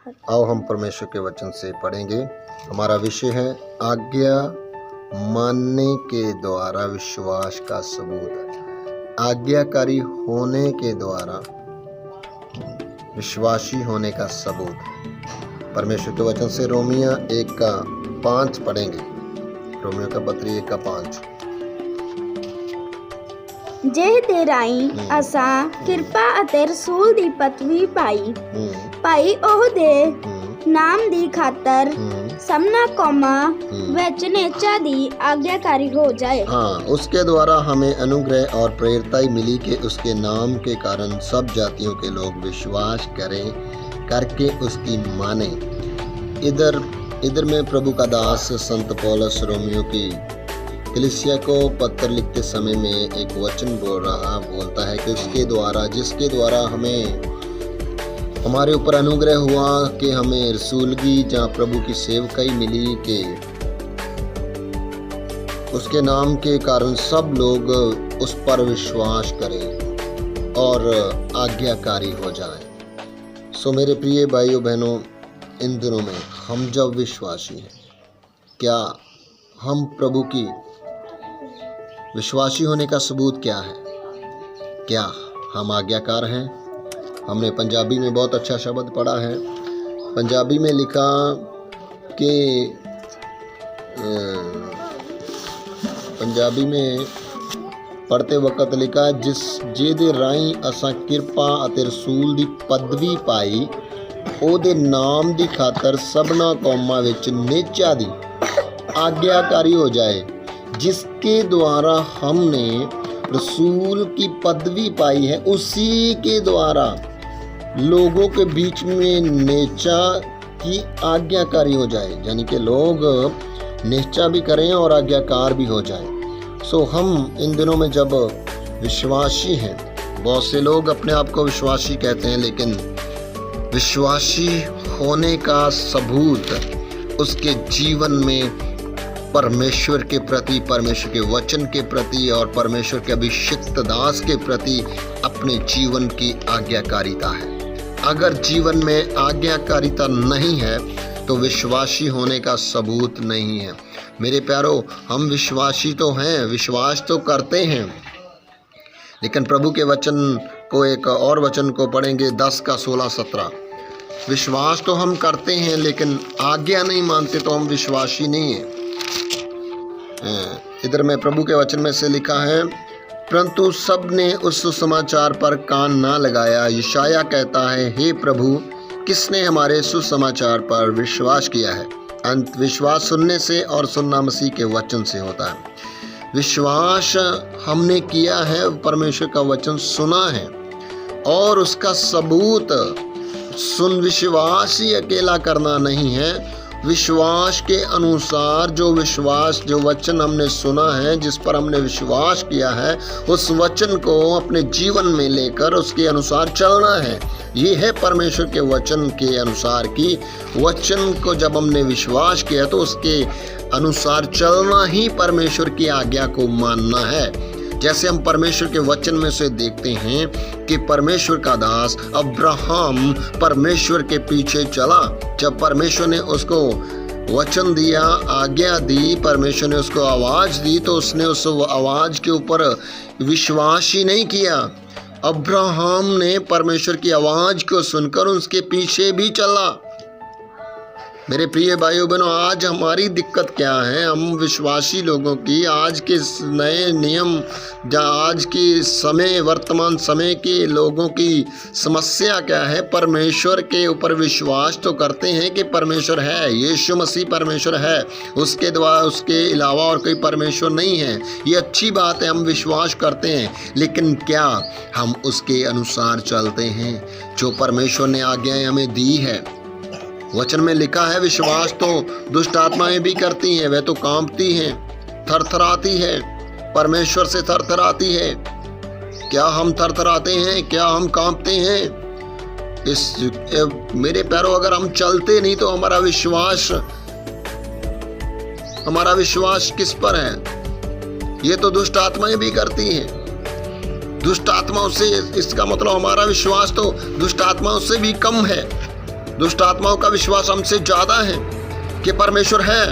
आओ हम परमेश्वर के वचन से पढ़ेंगे। हमारा विषय है आज्ञा मानने के द्वारा विश्वास का सबूत। आज्ञाकारी होने के द्वारा विश्वासी होने का सबूत। परमेश्वर के वचन से रोमिया 1:5 पढ़ेंगे। रोमियो का पत्री 1:5। ਜਿਹ ਦੇ ਰਾਹੀਂ ਅਸਾਂ ਕਿਰਪਾ ਅਤੇ ਰਸੂਲ ਦੀ ਪਦਵੀ ਪਾਈ ਉਹ ਦੇ ਨਾਮ ਦੀ ਖਾਤਰ सबना कौमा वचनेच्छा दी आज्ञाकारी हो जाए। हाँ, उसके द्वारा हमें अनुग्रह और प्रेरिताई मिली कि उसके नाम के कारण सब जातियों के लोग विश्वास करें करके उसकी माने। इधर में प्रभु का दास संत पौलुस रोमियो की कलीसिया को पत्र लिखते समय में एक वचन बोलता है कि उसके द्वारा जिसके द्वारा हमारे ऊपर अनुग्रह हुआ कि हमें रसूलगी जहाँ प्रभु की सेवकाई मिली कि उसके नाम के कारण सब लोग उस पर विश्वास करें और आज्ञाकारी हो जाएं। सो मेरे प्रिय भाइयों बहनों, इन दिनों में हम जब विश्वासी हैं, क्या हम प्रभु की विश्वासी होने का सबूत क्या है? क्या हम आज्ञाकार हैं? हमने पंजाबी में बहुत अच्छा शब्द पढ़ा है। पंजाबी में लिखा कि पंजाबी में पढ़ते वक्त लिखा ਜਿਹਦੇ ਰਾਹੀਂ ਅਸਾਂ ਕਿਰਪਾ ਅਤੇ ਰਸੂਲ ਦੀ ਪਦਵੀ ਪਾਈ ਉਹਦੇ ਨਾਮ ਦੀ ਖਾਤਰ ਸਭਨਾ ਕੌਮਾਂ ਵਿੱਚ ਨਿਹਚਾ ਦੀ आज्ञाकारी हो जाए। जिसके द्वारा हमने रसूल की पदवी पाई है उसी के द्वारा लोगों के बीच में नेचा की आज्ञाकारी हो जाए, यानी कि लोग नेचा भी करें और आज्ञाकार भी हो जाए। सो हम इन दिनों में जब विश्वासी हैं, बहुत से लोग अपने आप को विश्वासी कहते हैं, लेकिन विश्वासी होने का सबूत उसके जीवन में परमेश्वर के प्रति, परमेश्वर के वचन के प्रति और परमेश्वर के अभिषिक्त दास के प्रति अपने जीवन की आज्ञाकारिता है। अगर जीवन में आज्ञाकारिता नहीं है तो विश्वासी होने का सबूत नहीं है। मेरे प्यारो, हम विश्वासी तो हैं, विश्वास तो करते हैं, लेकिन प्रभु के वचन को एक और वचन को पढ़ेंगे 10:16-17। विश्वास तो हम करते हैं लेकिन आज्ञा नहीं मानते तो हम विश्वासी नहीं हैं। इधर में प्रभु के वचन में से लिखा है, परंतु सब ने उस सुसमाचार पर कान ना लगाया। यशाया कहता है, हे प्रभु, किसने हमारे सुसमाचार पर विश्वास किया है? अंत विश्वास सुनने से और सुनना मसीह के वचन से होता है। विश्वास हमने किया है, परमेश्वर का वचन सुना है और उसका सबूत विश्वास ही अकेला करना नहीं है। विश्वास के अनुसार जो वचन हमने सुना है, जिस पर हमने विश्वास किया है, उस वचन को अपने जीवन में लेकर उसके अनुसार चलना है। ये है परमेश्वर के वचन के अनुसार की वचन को जब हमने विश्वास किया तो उसके अनुसार चलना ही परमेश्वर की आज्ञा को मानना है। जैसे हम परमेश्वर के वचन में से देखते हैं कि परमेश्वर का दास अब्राहम परमेश्वर के पीछे चला। जब परमेश्वर ने उसको वचन दिया, आज्ञा दी, परमेश्वर ने उसको आवाज़ दी तो उसने उस आवाज़ के ऊपर विश्वास ही नहीं किया। अब्राहम ने परमेश्वर की आवाज़ को सुनकर उसके पीछे भी चला। मेरे प्रिय भाइयों बहनों, आज हमारी दिक्कत क्या है? हम विश्वासी लोगों की आज के नए नियम, आज के समय, वर्तमान समय के लोगों की समस्या क्या है? परमेश्वर के ऊपर विश्वास तो करते हैं कि परमेश्वर है, यीशु मसीह परमेश्वर है, उसके द्वारा उसके अलावा और कोई परमेश्वर नहीं है। ये अच्छी बात है, हम विश्वास करते हैं, लेकिन क्या हम उसके अनुसार चलते हैं जो परमेश्वर ने आज्ञाएं हमें दी है? वचन में लिखा है, विश्वास तो दुष्ट आत्माएं भी करती हैं, वह तो कांपती हैं, थरथराती है, परमेश्वर से थरथराती है। क्या हम थरथराते हैं? क्या हम कांपते हैं? मेरे प्यारों, अगर हम चलते नहीं तो हमारा विश्वास किस पर है? ये तो दुष्ट आत्माएं भी करती हैं। दुष्ट आत्माओं से, इसका मतलब हमारा विश्वास तो दुष्ट आत्माओं से भी कम है। दुष्ट आत्माओं का विश्वास हमसे ज्यादा है कि परमेश्वर है,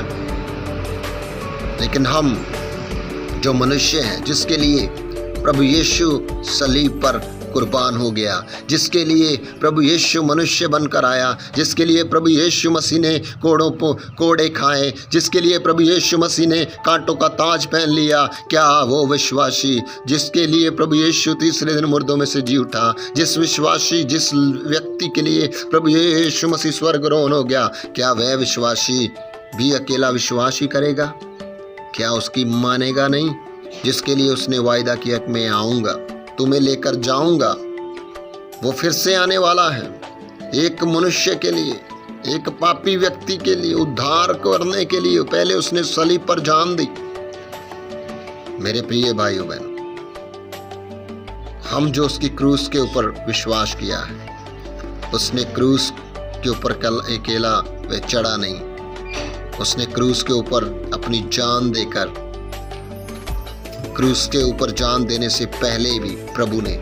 लेकिन हम जो मनुष्य हैं, जिसके लिए प्रभु यीशु सलीब पर कुर्बान हो गया, जिसके लिए प्रभु यीशु मनुष्य बनकर आया, जिसके लिए प्रभु यीशु मसीह ने कोड़े खाए, जिसके लिए प्रभु यीशु मसीह ने कांटों का ताज पहन लिया, क्या वो विश्वासी जिसके लिए प्रभु यीशु तीसरे दिन मुर्दों में से जी उठा, जिस व्यक्ति के लिए प्रभु यीशु मसीह स्वर्गारोहण हो गया, क्या वह विश्वासी भी अकेला विश्वास ही करेगा? क्या उसकी मानेगा नहीं? जिसके लिए उसने वायदा किया कि मैं आऊँगा, तुम्हें लेकर जाऊंगा, वो फिर से आने वाला है। एक मनुष्य के लिए, एक पापी व्यक्ति के लिए उद्धार करने के लिए पहले उसने सलीब पर जान दी। मेरे प्रिय भाइयों बहनों, हम जो उसकी क्रूस के ऊपर विश्वास किया है, उसने क्रूस के ऊपर कल अकेला वह चढ़ा नहीं, उसने क्रूस के ऊपर अपनी जान देकर, क्रूस के ऊपर जान देने से पहले भी प्रभु ने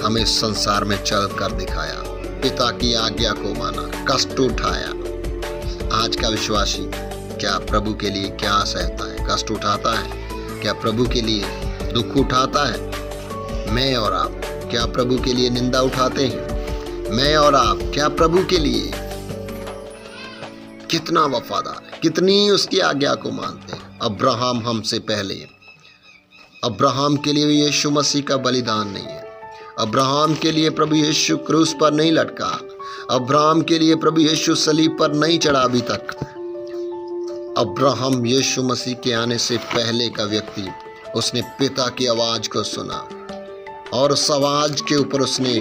हमें संसार में चल कर दिखाया, पिता की आज्ञा को माना, कष्ट उठाया। आज का विश्वासी क्या प्रभु के लिए क्या सहता है? कष्ट उठाता है? क्या प्रभु के लिए दुख उठाता है? मैं और आप क्या प्रभु के लिए निंदा उठाते हैं? मैं और आप क्या प्रभु के लिए कितना वफादार है, कितनी उसकी आज्ञा को मानते हैं? अब्राहम हमसे पहले, अब्राहम के लिए यीशु मसीह का बलिदान नहीं है, अब्राहम के लिए प्रभु यीशु क्रूस पर नहीं लटका, अब्राहम के लिए प्रभु यीशु सलीब पर नहीं चढ़ा अभी तक। अब्राहम यीशु मसीह के आने से पहले का व्यक्ति, उसने पिता की आवाज को सुना और उस आवाज के ऊपर उसने,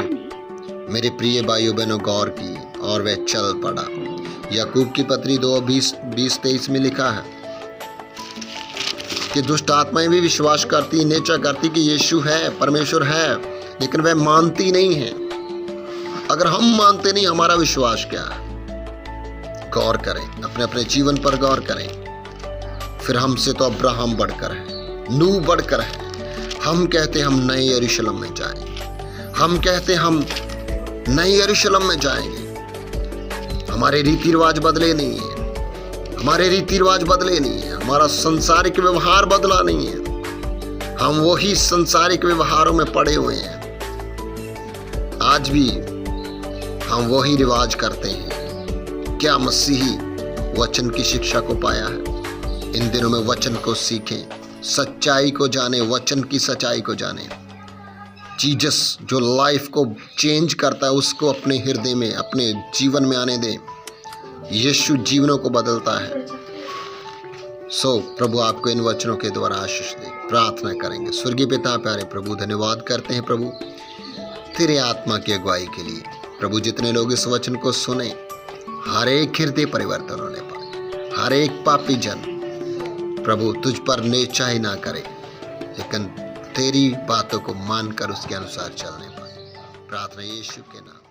मेरे प्रिय भाइयों बहनों, गौर की और वह चल पड़ा। याकूब की पत्री 2:20-23 में लिखा है कि दुष्ट आत्माएं भी विश्वास करती, नेचा करती कि यीशु है, परमेश्वर है, लेकिन वह मानती नहीं है। अगर हम मानते नहीं, हमारा विश्वास क्या है? गौर करें, अपने अपने जीवन पर गौर करें। फिर हमसे तो अब्राहम बढ़कर है, नूह बढ़कर है। हम कहते हम नए यरूशलेम में जाएंगे, हम कहते हम नए यरूशलेम में जाएंगे। हमारे रीति रिवाज बदले नहीं है, हमारे रीति रिवाज बदले नहीं है, हमारा संसारिक व्यवहार बदला नहीं है, हम वही संसारिक व्यवहारों में पड़े हुए हैं। आज भी हम वही रिवाज करते हैं। क्या मसीही वचन की शिक्षा को पाया है? इन दिनों में वचन को सीखें, सच्चाई को जाने, वचन की सच्चाई को जाने। जीसस जो लाइफ को चेंज करता है, उसको अपने हृदय में, अपने जीवन में आने दें। यीशु जीवनों को बदलता है। प्रभु आपको इन वचनों के द्वारा आशीष दे। प्रार्थना करेंगे। स्वर्गीय पिता प्यारे प्रभु, धन्यवाद करते हैं प्रभु तेरे आत्मा की अगुवाई के लिए। प्रभु जितने लोग इस वचन को सुने, हर एक हृदय परिवर्तन होने पाए, हर एक पापी जन प्रभु तुझ पर नेचा ही ना करे, लेकिन तेरी बातों को मानकर उसके अनुसार चलने पाए। प्रार्थना यीशु के नाम।